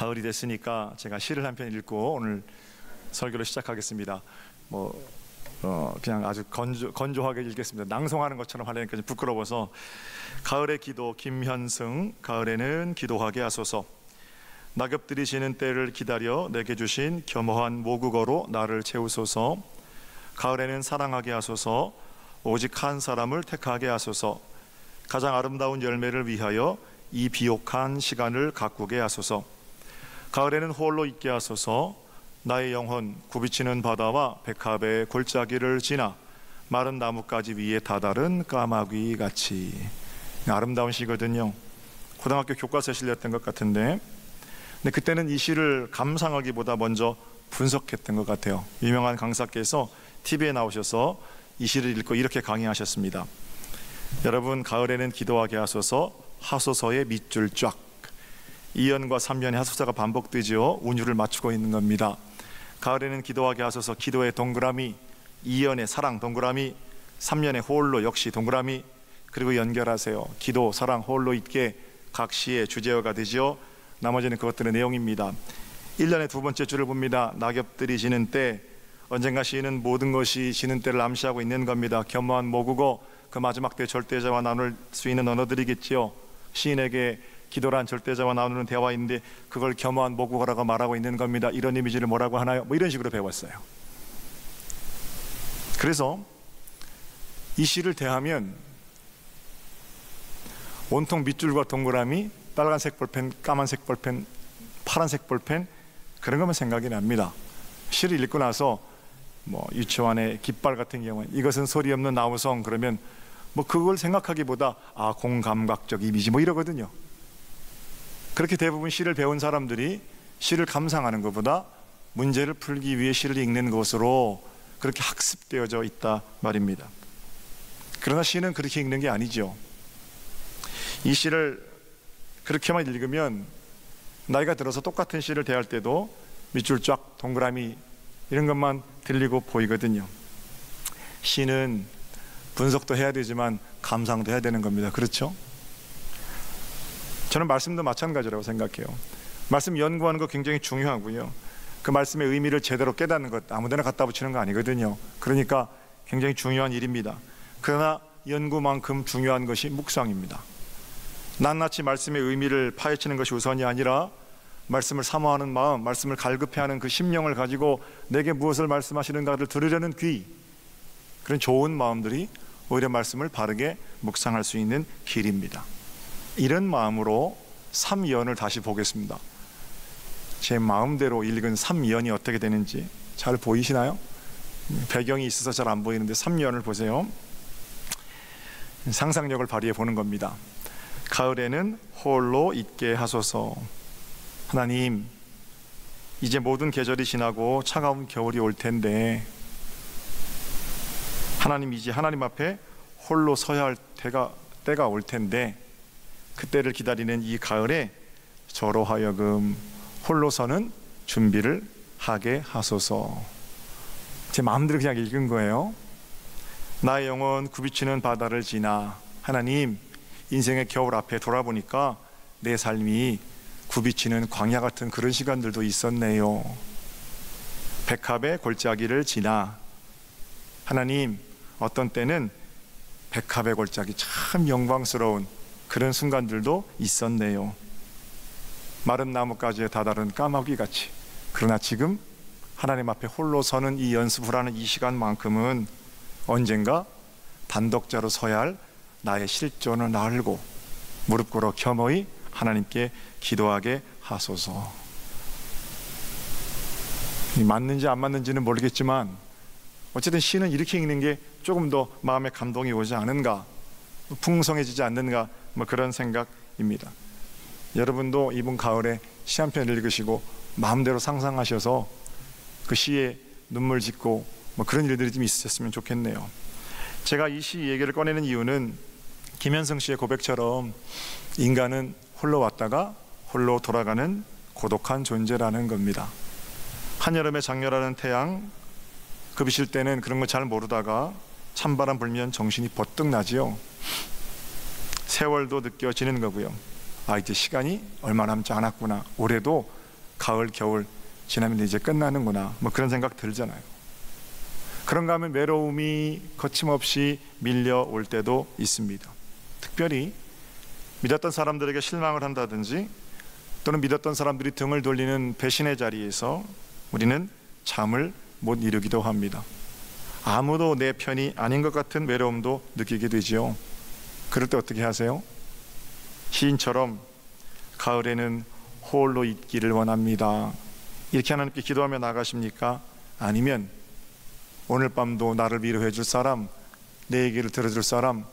가을이 됐으니까 제가 시를 한 편 읽고 오늘 설교를 시작하겠습니다. 그냥 아주 건조하게 읽겠습니다. 낭송하는 것처럼 하려니까 좀 부끄러워서. 가을의 기도, 김현승. 가을에는 기도하게 하소서. 낙엽들이 지는 때를 기다려 내게 주신 겸허한 모국어로 나를 채우소서. 가을에는 사랑하게 하소서. 오직 한 사람을 택하게 하소서. 가장 아름다운 열매를 위하여 이 비옥한 시간을 가꾸게 하소서. 가을에는 홀로 있게 하소서. 나의 영혼 굽이치는 바다와 백합의 골짜기를 지나 마른 나뭇가지 위에 다다른 까마귀 같이. 아름다운 시거든요. 고등학교 교과서에 실렸던 것 같은데, 근데 그때는 이 시를 감상하기보다 먼저 분석했던 것 같아요. 유명한 강사께서 TV에 나오셔서 이 시를 읽고 이렇게 강의하셨습니다. 여러분, 가을에는 기도하게 하소서. 하소서의 밑줄 쫙. 2연과 3연의 하소서가 반복되죠. 운율을 맞추고 있는 겁니다. 가을에는 기도하게 하소서. 기도의 동그라미, 2연의 사랑 동그라미, 3연의 홀로 역시 동그라미. 그리고 연결하세요. 기도, 사랑, 홀로 있게 각 시의 주제어가 되죠. 나머지는 그것들의 내용입니다. 1년의 두 번째 줄을 봅니다. 낙엽들이 지는 때. 언젠가 시인은 모든 것이 지는 때를 암시하고 있는 겁니다. 겸허한 모국어, 그 마지막 때 절대자와 나눌 수 있는 언어들이겠지요. 시인에게 기도란 절대자와 나누는 대화인데 그걸 겸허한 모국어라고 말하고 있는 겁니다. 이런 이미지를 뭐라고 하나요? 이런 식으로 배웠어요. 그래서 이 시를 대하면 온통 밑줄과 동그라미, 빨간색 볼펜, 까만색 볼펜, 파란색 볼펜, 그런 것만 생각이 납니다. 시를 읽고 나서 유치원의 깃발 같은 경우는 이것은 소리 없는 나우성, 그러면 그걸 생각하기보다 공감각적 이미지 이러거든요. 그렇게 대부분 시를 배운 사람들이 시를 감상하는 것보다 문제를 풀기 위해 시를 읽는 것으로 그렇게 학습되어져 있다 말입니다. 그러나 시는 그렇게 읽는 게 아니죠. 이 시를 그렇게만 읽으면 나이가 들어서 똑같은 시를 대할 때도 밑줄 쫙, 동그라미 이런 것만 들리고 보이거든요. 시는 분석도 해야 되지만 감상도 해야 되는 겁니다. 그렇죠? 저는 말씀도 마찬가지라고 생각해요. 말씀 연구하는 거 굉장히 중요하고요. 그 말씀의 의미를 제대로 깨닫는 것 아무데나 갖다 붙이는 거 아니거든요. 그러니까 굉장히 중요한 일입니다. 그러나 연구만큼 중요한 것이 묵상입니다. 낱낱이 말씀의 의미를 파헤치는 것이 우선이 아니라 말씀을 사모하는 마음, 말씀을 갈급해하는 그 심령을 가지고 내게 무엇을 말씀하시는가를 들으려는 귀, 그런 좋은 마음들이 오히려 말씀을 바르게 묵상할 수 있는 길입니다. 이런 마음으로 3연을 다시 보겠습니다. 제 마음대로 읽은 3연이 어떻게 되는지 잘 보이시나요? 배경이 있어서 잘 안 보이는데 3연을 보세요. 상상력을 발휘해 보는 겁니다. 가을에는 홀로 있게 하소서. 하나님, 이제 모든 계절이 지나고 차가운 겨울이 올 텐데 하나님, 이제 하나님 앞에 홀로 서야 할 때가 올 텐데 그때를 기다리는 이 가을에 저로 하여금 홀로 서는 준비를 하게 하소서. 제 마음대로 그냥 읽은 거예요. 나의 영혼 굽이치는 바다를 지나. 하나님, 인생의 겨울 앞에 돌아보니까 내 삶이 굽이치는 광야 같은 그런 시간들도 있었네요. 백합의 골짜기를 지나. 하나님, 어떤 때는 백합의 골짜기 참 영광스러운 그런 순간들도 있었네요. 마른 나뭇가지에 다다른 까마귀 같이. 그러나 지금 하나님 앞에 홀로 서는 이 연습을 하는 이 시간만큼은 언젠가 단독자로 서야 할 나의 실존을 알고 무릎 꿇어 겸허히 하나님께 기도하게 하소서. 맞는지 안 맞는지는 모르겠지만 어쨌든 시는 이렇게 읽는 게 조금 더 마음에 감동이 오지 않은가, 풍성해지지 않는가, 그런 생각입니다. 여러분도 이번 가을에 시 한 편 읽으시고 마음대로 상상하셔서 그 시에 눈물 짓고 그런 일들이 좀 있으셨으면 좋겠네요. 제가 이 시 얘기를 꺼내는 이유는 김현승 씨의 고백처럼 인간은 홀로 왔다가 홀로 돌아가는 고독한 존재라는 겁니다. 한여름에 장렬하는 태양, 급이실 때는 그런 거 잘 모르다가 찬바람 불면 정신이 버뜩 나지요. 세월도 느껴지는 거고요. 이제 시간이 얼마 남지 않았구나. 올해도 가을, 겨울 지나면 이제 끝나는구나, 뭐 그런 생각 들잖아요. 그런가 하면 외로움이 거침없이 밀려올 때도 있습니다. 특별히 믿었던 사람들에게 실망을 한다든지 또는 믿었던 사람들이 등을 돌리는 배신의 자리에서 우리는 잠을 못 이루기도 합니다. 아무도 내 편이 아닌 것 같은 외로움도 느끼게 되지요. 그럴 때 어떻게 하세요? 시인처럼 가을에는 홀로 있기를 원합니다, 이렇게 하나님께 기도하며 나가십니까? 아니면 오늘 밤도 나를 위로해 줄 사람, 내 얘기를 들어줄 사람,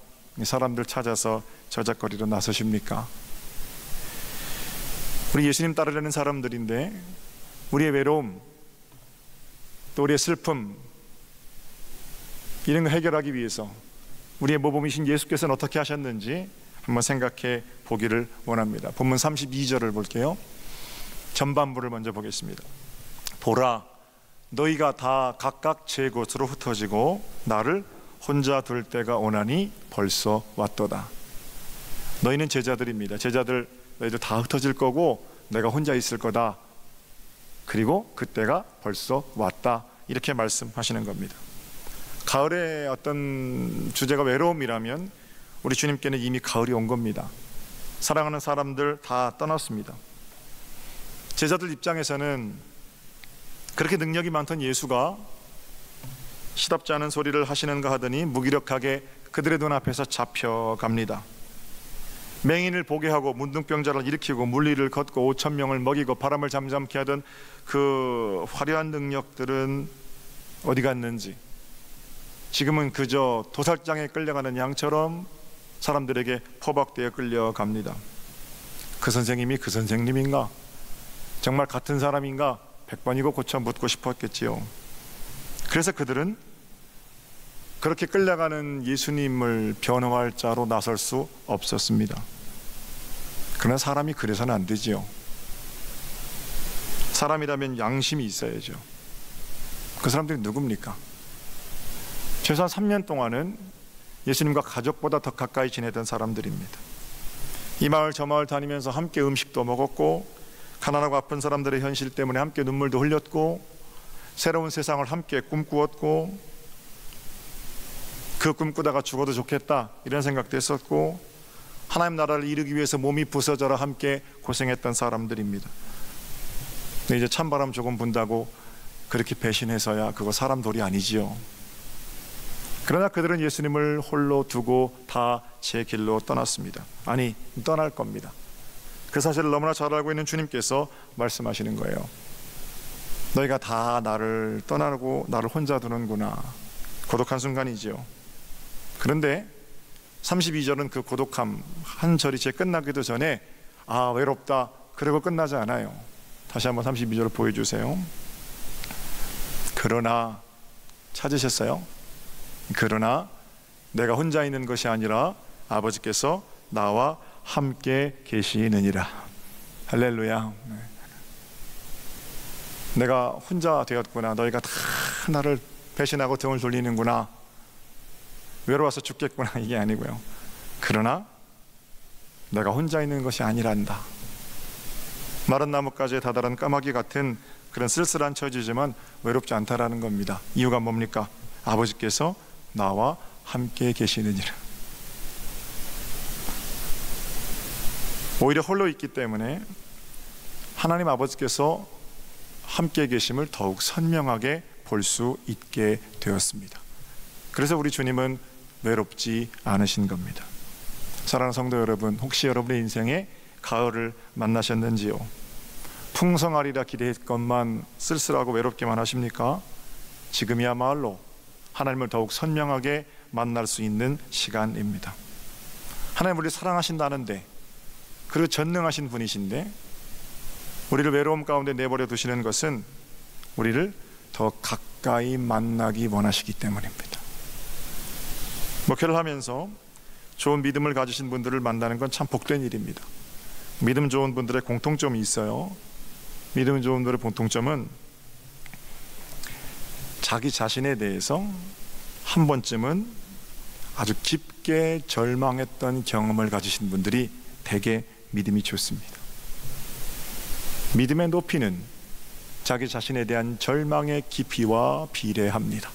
사람들 찾아서 저작거리로 나서십니까? 우리 예수님 따르려는 사람들인데 우리의 외로움, 또 우리의 슬픔, 이런 거 해결하기 위해서 우리의 모범이신 예수께서는 어떻게 하셨는지 한번 생각해 보기를 원합니다. 본문 32절을 볼게요. 전반부를 먼저 보겠습니다. 보라, 너희가 다 각각 제 곳으로 흩어지고 나를 혼자 둘 때가 오나니 벌써 왔도다. 너희는 제자들입니다. 제자들, 너희들 다 흩어질 거고 내가 혼자 있을 거다. 그리고 그때가 벌써 왔다, 이렇게 말씀하시는 겁니다. 가을의 어떤 주제가 외로움이라면 우리 주님께는 이미 가을이 온 겁니다. 사랑하는 사람들 다 떠났습니다. 제자들 입장에서는 그렇게 능력이 많던 예수가 시답지 않은 소리를 하시는가 하더니 무기력하게 그들의 눈앞에서 잡혀갑니다. 맹인을 보게 하고 문둥병자를 일으키고 물리를 걷고 5,000명을 먹이고 바람을 잠잠케 하던 그 화려한 능력들은 어디 갔는지, 지금은 그저 도살장에 끌려가는 양처럼 사람들에게 포박되어 끌려갑니다. 그 선생님이 그 선생님인가? 정말 같은 사람인가? 100번이고 고쳐 묻고 싶었겠지요. 그래서 그들은 그렇게 끌려가는 예수님을 변호할 자로 나설 수 없었습니다. 그러나 사람이 그래서는 안 되지요. 사람이라면 양심이 있어야죠. 그 사람들이 누굽니까? 최소한 3년 동안은 예수님과 가족보다 더 가까이 지내던 사람들입니다. 이 마을 저 마을 다니면서 함께 음식도 먹었고, 가난하고 아픈 사람들의 현실 때문에 함께 눈물도 흘렸고, 새로운 세상을 함께 꿈꾸었고, 그 꿈꾸다가 죽어도 좋겠다 이런 생각도 했었고, 하나님 나라를 이루기 위해서 몸이 부서져라 함께 고생했던 사람들입니다. 근데 이제 찬바람 조금 분다고 그렇게 배신해서야 그거 사람 도리 아니지요. 그러나 그들은 예수님을 홀로 두고 다 제 길로 떠났습니다. 아니, 떠날 겁니다. 그 사실을 너무나 잘 알고 있는 주님께서 말씀하시는 거예요. 너희가 다 나를 떠나고 나를 혼자 두는구나. 고독한 순간이지요. 그런데 32절은 그 고독함 한 절이 채 끝나기도 전에 아, 외롭다, 그리고 끝나지 않아요. 다시 한번 32절을 보여주세요. 그러나, 찾으셨어요? 그러나 내가 혼자 있는 것이 아니라 아버지께서 나와 함께 계시느니라. 할렐루야. 내가 혼자 되었구나. 너희가 다 나를 배신하고 등을 돌리는구나. 외로워서 죽겠구나. 이게 아니고요. 그러나 내가 혼자 있는 것이 아니란다. 마른 나뭇가지에 다다른 까마귀 같은 그런 쓸쓸한 처지지만 외롭지 않다라는 겁니다. 이유가 뭡니까? 아버지께서 나와 함께 계시느니라. 오히려 홀로 있기 때문에 하나님 아버지께서 함께 계심을 더욱 선명하게 볼 수 있게 되었습니다. 그래서 우리 주님은 외롭지 않으신 겁니다. 사랑하는 성도 여러분, 혹시 여러분의 인생에 가을을 만나셨는지요? 풍성하리라 기대했건만 쓸쓸하고 외롭기만 하십니까? 지금이야말로 하나님을 더욱 선명하게 만날 수 있는 시간입니다. 하나님 우리를 사랑하신다는데, 그리고 전능하신 분이신데 우리를 외로움 가운데 내버려 두시는 것은 우리를 더 가까이 만나기 원하시기 때문입니다. 목회를 하면서 좋은 믿음을 가지신 분들을 만나는 건 참 복된 일입니다. 믿음 좋은 분들의 공통점이 있어요. 믿음 좋은 분들의 공통점은 자기 자신에 대해서 한 번쯤은 아주 깊게 절망했던 경험을 가지신 분들이 대개 믿음이 좋습니다. 믿음의 높이는 자기 자신에 대한 절망의 깊이와 비례합니다.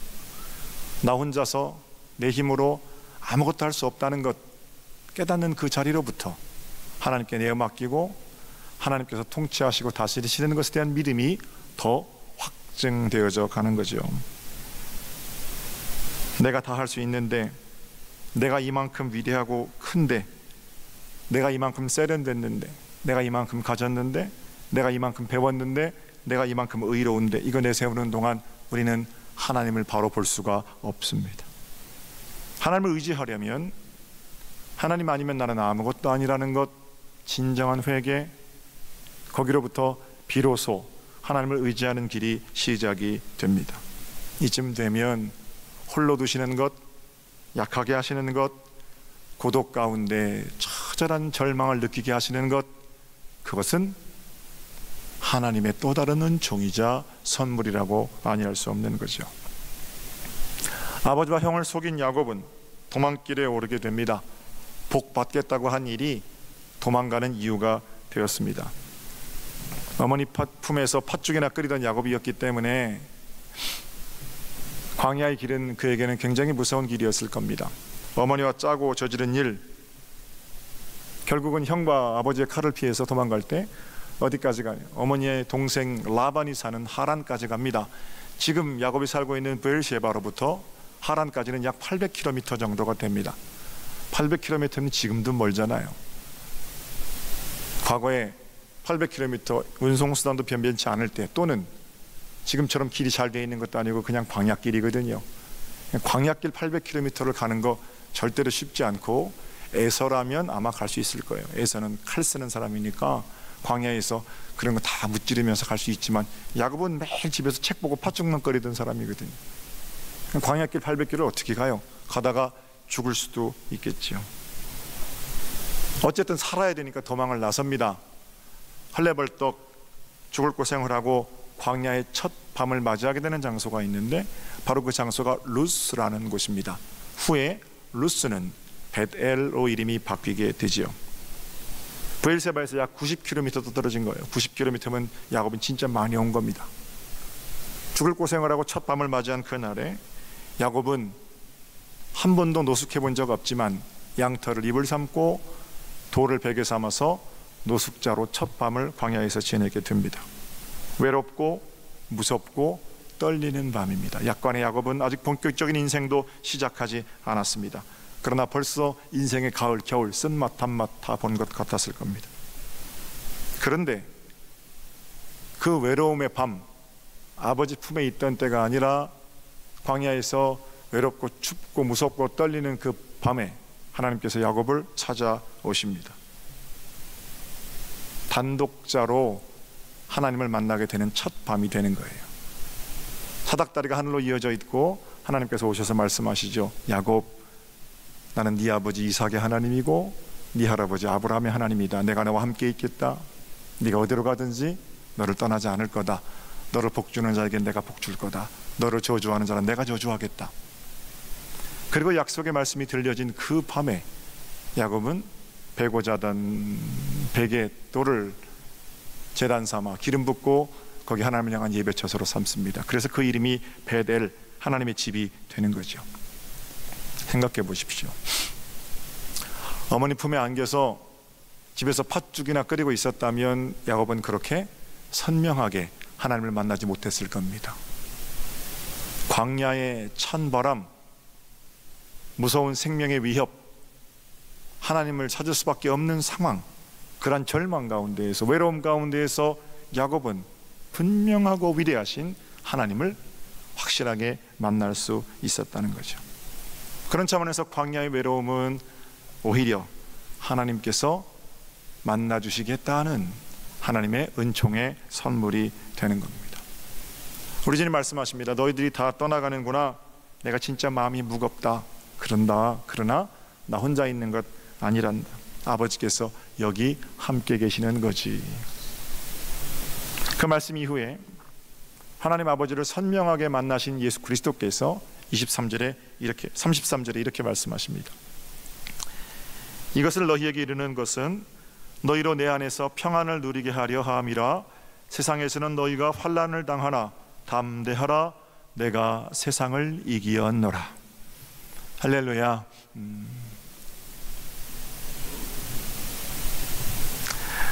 나 혼자서 내 힘으로 아무것도 할 수 없다는 것 깨닫는 그 자리로부터 하나님께 내어 맡기고 하나님께서 통치하시고 다스리시는 것에 대한 믿음이 더 확증되어져 가는 거죠. 내가 다 할 수 있는데, 내가 이만큼 위대하고 큰데, 내가 이만큼 세련됐는데, 내가 이만큼 가졌는데, 내가 이만큼 배웠는데, 내가 이만큼 의로운데, 이거 내세우는 동안 우리는 하나님을 바로 볼 수가 없습니다. 하나님을 의지하려면 하나님 아니면 나는 아무것도 아니라는 것, 진정한 회개, 거기로부터 비로소 하나님을 의지하는 길이 시작이 됩니다. 이쯤 되면 홀로 두시는 것, 약하게 하시는 것, 고독 가운데 처절한 절망을 느끼게 하시는 것, 그것은 하나님의 또 다른 은총이자 선물이라고 아니할 수 없는 거죠. 아버지와 형을 속인 야곱은 도망길에 오르게 됩니다. 복 받겠다고 한 일이 도망가는 이유가 되었습니다. 어머니 품에서 팥죽이나 끓이던 야곱이었기 때문에 광야의 길은 그에게는 굉장히 무서운 길이었을 겁니다. 어머니와 짜고 저지른 일, 결국은 형과 아버지의 칼을 피해서 도망갈 때 어디까지 가요? 어머니의 동생 라반이 사는 하란까지 갑니다. 지금 야곱이 살고 있는 베르셰바로부터 하란까지는 약 800km 정도가 됩니다. 800km는 지금도 멀잖아요. 과거에 800km 운송수단도 변변치 않을 때, 또는 지금처럼 길이 잘 돼 있는 것도 아니고 그냥 광야길이거든요. 광야길 800km를 가는 거 절대로 쉽지 않고, 에서라면 아마 갈 수 있을 거예요. 에서는 칼 쓰는 사람이니까 광야에서 그런 거 다 무찌르면서 갈 수 있지만, 야곱은 매일 집에서 책 보고 팥죽만 끓이던 사람이거든요. 광야길 800km를 어떻게 가요? 가다가 죽을 수도 있겠지요. 어쨌든 살아야 되니까 도망을 나섭니다. 헐레벌떡 죽을 고생을 하고 광야의 첫 밤을 맞이하게 되는 장소가 있는데, 바로 그 장소가 루스라는 곳입니다. 후에 루스는 벳엘로 이름이 바뀌게 되지요. 브엘세바에서 약 90km 떨어진 거예요. 90km면 야곱은 진짜 많이 온 겁니다. 죽을 고생을 하고 첫 밤을 맞이한 그날에 야곱은 한 번도 노숙해 본 적 없지만 양털을 입을 삼고 돌을 베개 삼아서 노숙자로 첫 밤을 광야에서 지내게 됩니다. 외롭고 무섭고 떨리는 밤입니다. 약간의 야곱은 아직 본격적인 인생도 시작하지 않았습니다. 그러나 벌써 인생의 가을, 겨울, 쓴맛, 단맛 다 본 것 같았을 겁니다. 그런데 그 외로움의 밤, 아버지 품에 있던 때가 아니라 광야에서 외롭고 춥고 무섭고 떨리는 그 밤에 하나님께서 야곱을 찾아오십니다. 단독자로 하나님을 만나게 되는 첫 밤이 되는 거예요. 사닥다리가 하늘로 이어져 있고 하나님께서 오셔서 말씀하시죠. 야곱, 나는 네 아버지 이삭의 하나님이고 네 할아버지 아브라함의 하나님이다. 내가 너와 함께 있겠다. 네가 어디로 가든지 너를 떠나지 않을 거다. 너를 복주는 자에게 내가 복줄 거다. 너를 저주하는 자는 내가 저주하겠다. 그리고 약속의 말씀이 들려진 그 밤에 야곱은 베고 자던 베개 돌을 제단 삼아 기름 붓고 거기 하나님을 향한 예배 처소로 삼습니다. 그래서 그 이름이 벳엘, 하나님의 집이 되는 거죠. 생각해 보십시오. 어머니 품에 안겨서 집에서 팥죽이나 끓이고 있었다면 야곱은 그렇게 선명하게 하나님을 만나지 못했을 겁니다. 광야의 찬바람, 무서운 생명의 위협, 하나님을 찾을 수밖에 없는 상황, 그러한 절망 가운데에서, 외로움 가운데에서 야곱은 분명하고 위대하신 하나님을 확실하게 만날 수 있었다는 거죠. 그런 차원에서 광야의 외로움은 오히려 하나님께서 만나주시겠다는 하나님의 은총의 선물이 되는 겁니다. 우리 주님 말씀하십니다. 너희들이 다 떠나가는구나. 내가 진짜 마음이 무겁다. 그러나 나 혼자 있는 것 아니란다. 아버지께서 여기 함께 계시는 거지. 그 말씀 이후에 하나님 아버지를 선명하게 만나신 예수 그리스도께서 33절에 이렇게 말씀하십니다. 이것을 너희에게 이르는 것은 너희로 내 안에서 평안을 누리게 하려 함이라. 세상에서는 너희가 환난을 당하나 담대하라, 내가 세상을 이기었노라. 할렐루야.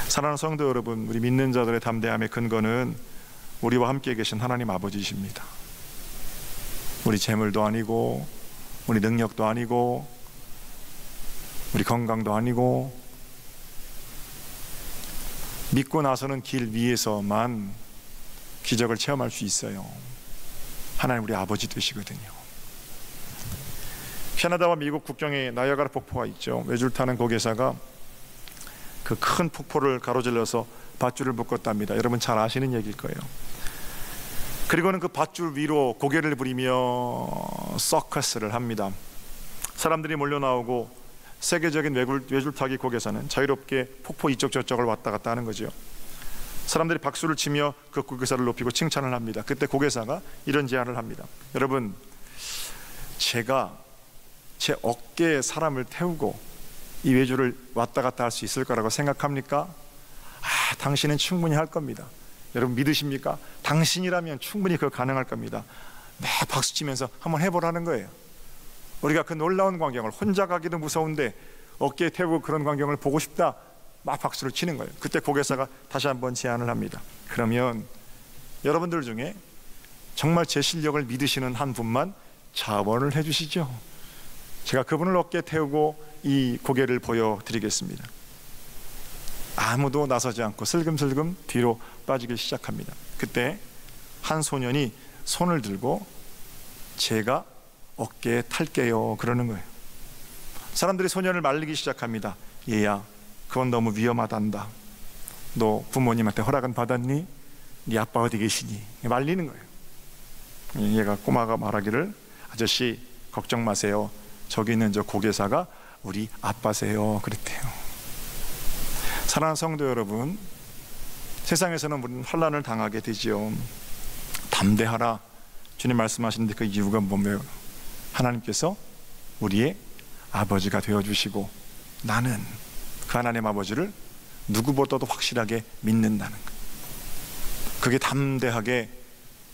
사랑하는 성도 여러분, 우리 믿는 자들의 담대함의 근거는 우리와 함께 계신 하나님 아버지이십니다. 우리 재물도 아니고, 우리 능력도 아니고, 우리 건강도 아니고, 믿고 나서는 길 위에서만 기적을 체험할 수 있어요. 하나님 우리 아버지 되시거든요. 캐나다와 미국 국경에 나이아가라 폭포가 있죠. 외줄 타는 고개사가 그 큰 폭포를 가로질러서 밧줄을 묶었답니다. 여러분 잘 아시는 얘기일 거예요. 그리고는 그 밧줄 위로 고개를 부리며 서커스를 합니다. 사람들이 몰려 나오고 세계적인 외줄타기 고개사는 자유롭게 폭포 이쪽 저쪽을 왔다 갔다 하는 거죠. 사람들이 박수를 치며 그 고개사를 높이고 칭찬을 합니다. 그때 고개사가 이런 제안을 합니다. 여러분, 제가 제 어깨에 사람을 태우고 이 외줄을 왔다 갔다 할 수 있을 거라고 생각합니까? 당신은 충분히 할 겁니다. 여러분 믿으십니까? 당신이라면 충분히 그거 가능할 겁니다. 막 박수 치면서 한번 해보라는 거예요. 우리가 그 놀라운 광경을, 혼자 가기도 무서운데 어깨에 태우고 그런 광경을 보고 싶다, 막 박수를 치는 거예요. 그때 고개사가 다시 한번 제안을 합니다. 그러면 여러분들 중에 정말 제 실력을 믿으시는 한 분만 자원을 해주시죠. 제가 그분을 어깨에 태우고 이 고개를 보여드리겠습니다. 아무도 나서지 않고 슬금슬금 뒤로 빠지기 시작합니다. 그때 한 소년이 손을 들고 제가 어깨에 탈게요 그러는 거예요. 사람들이 소년을 말리기 시작합니다. 얘야, 그건 너무 위험하단다. 너 부모님한테 허락은 받았니? 네 아빠 어디 계시니? 말리는 거예요. 얘가 꼬마가 말하기를, 아저씨 걱정 마세요. 저기 있는 저 고개사가 우리 아빠세요 그랬대요. 사랑하는 성도 여러분, 세상에서는 우리는 환난을 당하게 되지요. 담대하라 주님 말씀하시는데 그 이유가 뭐며, 하나님께서 우리의 아버지가 되어주시고 나는 그 하나님 아버지를 누구보다도 확실하게 믿는다는 것. 그게 담대하게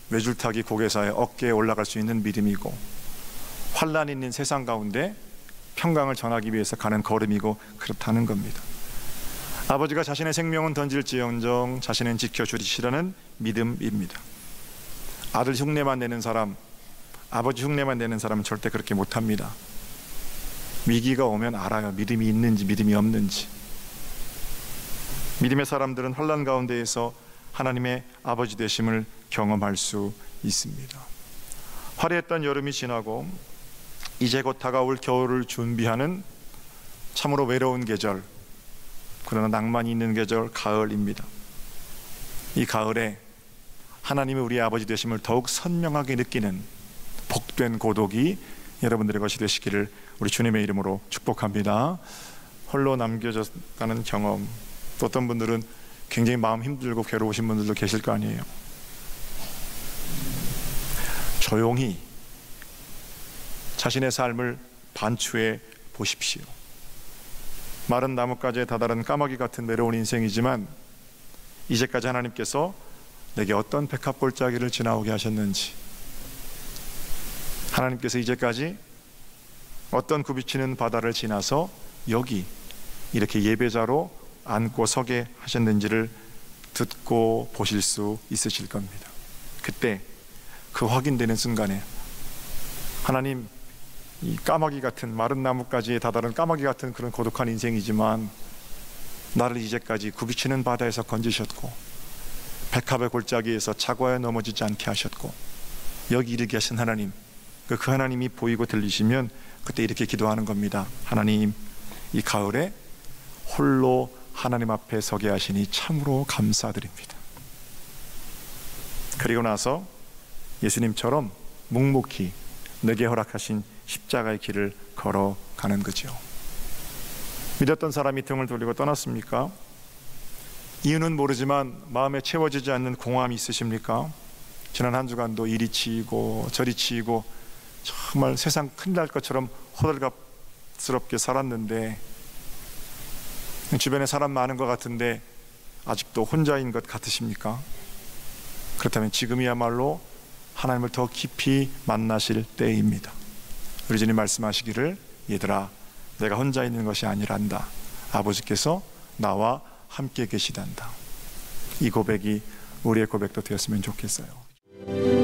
외줄타기 고개사의 어깨에 올라갈 수 있는 믿음이고, 환난이 있는 세상 가운데 평강을 전하기 위해서 가는 걸음이고, 그렇다는 겁니다. 아버지가 자신의 생명은 던질지언정 자신은 지켜주시라는 믿음입니다. 아들 흉내만 내는 사람, 아버지 흉내만 내는 사람은 절대 그렇게 못합니다. 위기가 오면 알아요. 믿음이 있는지 믿음이 없는지. 믿음의 사람들은 환난 가운데에서 하나님의 아버지 되심을 경험할 수 있습니다. 화려했던 여름이 지나고 이제 곧 다가올 겨울을 준비하는 참으로 외로운 계절, 그러나 낭만이 있는 계절, 가을입니다. 이 가을에 하나님이 우리의 아버지 되심을 더욱 선명하게 느끼는 복된 고독이 여러분들의 것이 되시기를 우리 주님의 이름으로 축복합니다. 홀로 남겨졌다는 경험, 또 어떤 분들은 굉장히 마음 힘들고 괴로우신 분들도 계실 거 아니에요. 조용히 자신의 삶을 반추해 보십시오. 마른 나뭇가지에 다다른 까마귀 같은 외로운 인생이지만 이제까지 하나님께서 내게 어떤 백합골짜기를 지나오게 하셨는지, 하나님께서 이제까지 어떤 굽이치는 바다를 지나서 여기 이렇게 예배자로 앉고 서게 하셨는지를 듣고 보실 수 있으실 겁니다. 그때 그 확인되는 순간에 하나님, 이 까마귀 같은, 마른 나뭇가지에 다다른 까마귀 같은 그런 고독한 인생이지만 나를 이제까지 굽이치는 바다에서 건지셨고 백합의 골짜기에서 자고에 넘어지지 않게 하셨고 여기 이르게 하신 하나님, 그 하나님이 보이고 들리시면 그때 이렇게 기도하는 겁니다. 하나님, 이 가을에 홀로 하나님 앞에 서게 하시니 참으로 감사드립니다. 그리고 나서 예수님처럼 묵묵히 내게 허락하신 십자가의 길을 걸어가는 거죠. 믿었던 사람이 등을 돌리고 떠났습니까? 이유는 모르지만 마음에 채워지지 않는 공허함이 있으십니까? 지난 한 주간도 이리 치이고 저리 치이고 정말 세상 큰일 날 것처럼 호들갑스럽게 살았는데, 주변에 사람 많은 것 같은데 아직도 혼자인 것 같으십니까? 그렇다면 지금이야말로 하나님을 더 깊이 만나실 때입니다. 우리 주님 말씀하시기를, 얘들아 내가 혼자 있는 것이 아니란다. 아버지께서 나와 함께 계시단다. 이 고백이 우리의 고백도 되었으면 좋겠어요.